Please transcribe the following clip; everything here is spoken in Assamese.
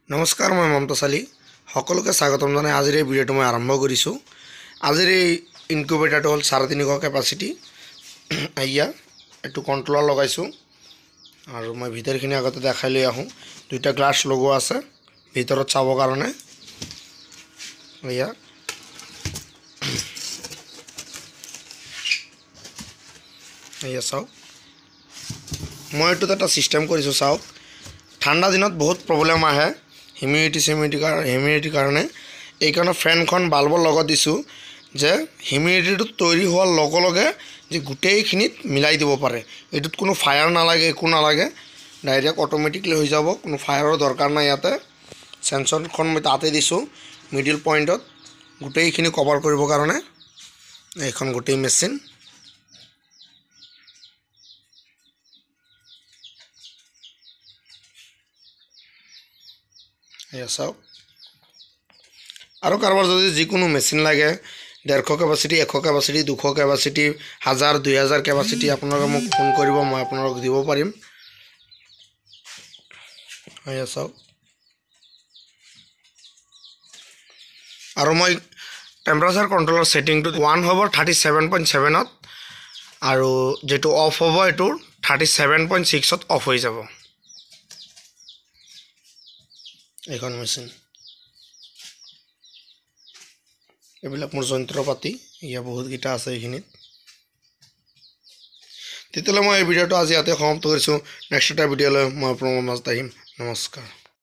নমস্কাৰ, মই মমতাজ আলী। সকলোকে স্বাগতম জনাই আজিৰ এই ভিডিঅ'টো মই আৰম্ভ কৰিছোঁ। আজিৰ এই ইনকিউবেটাৰটো হ'ল 350 কেপাচিটি। এয়া এইটো কণ্ট্ৰলাৰ লগাইছোঁ আৰু মই ভিতৰখিনি আগতে দেখাই লৈ আহোঁ। দুটা গ্লাছ লগোৱা আছে ভিতৰত চাবৰ কাৰণে। এয়া চাওক, মই এইটোত এটা ছিষ্টেম কৰিছোঁ। চাওক, ঠাণ্ডা দিনত বহুত প্ৰব্লেম আহে হিউমিডিটিৰ কাৰণে। এইকাৰণে ফেনখন বাল্বৰ লগত দিছোঁ যে হিউমিডিটিটো তৈৰি হোৱাৰ লগে লগে যে গোটেইখিনিত মিলাই দিব পাৰে। এইটোত কোনো ফায়াৰ নালাগে, একো নালাগে, ডাইৰেক্ট অটোমেটিকলি হৈ যাব। কোনো ফায়াৰৰ দৰকাৰ নাই। ইয়াতে চেন্সৰখন মই তাতে দিছোঁ মিডিল পইণ্টত, গোটেইখিনি কভাৰ কৰিবৰ কাৰণে। এইখন গোটেই মেচিন এয়া চাওক। আৰু কাৰোবাৰ যদি যিকোনো মেচিন লাগে, 150 কেপাচিটি, 100 কেপাচিটি, 200 কেপাচিটি, 1000, 2000 কেপাচিটি, আপোনালোকে মোক ফোন কৰিব, মই আপোনালোকক দিব পাৰিম। এয়া চাওক। আৰু মই টেম্পাৰেচাৰ কণ্ট্ৰলৰ ছেটিংটো 1 হ'ব 37.7ত, আৰু যেটো অফ হ'ব এইটো 37.6ত অফ হৈ যাব। এইখন মেচিন, এইবিলাক মোৰ যন্ত্ৰপাতি ইয়া বহুতকেইটা আছে এইখিনিত। তেতিয়াহ'লে মই এই ভিডিঅ'টো আজি ইয়াতে সমাপ্ত কৰিছোঁ। নেক্সট এটা ভিডিঅ'লৈ মই আপোনাৰ মাজত আহিম। নমস্কাৰ।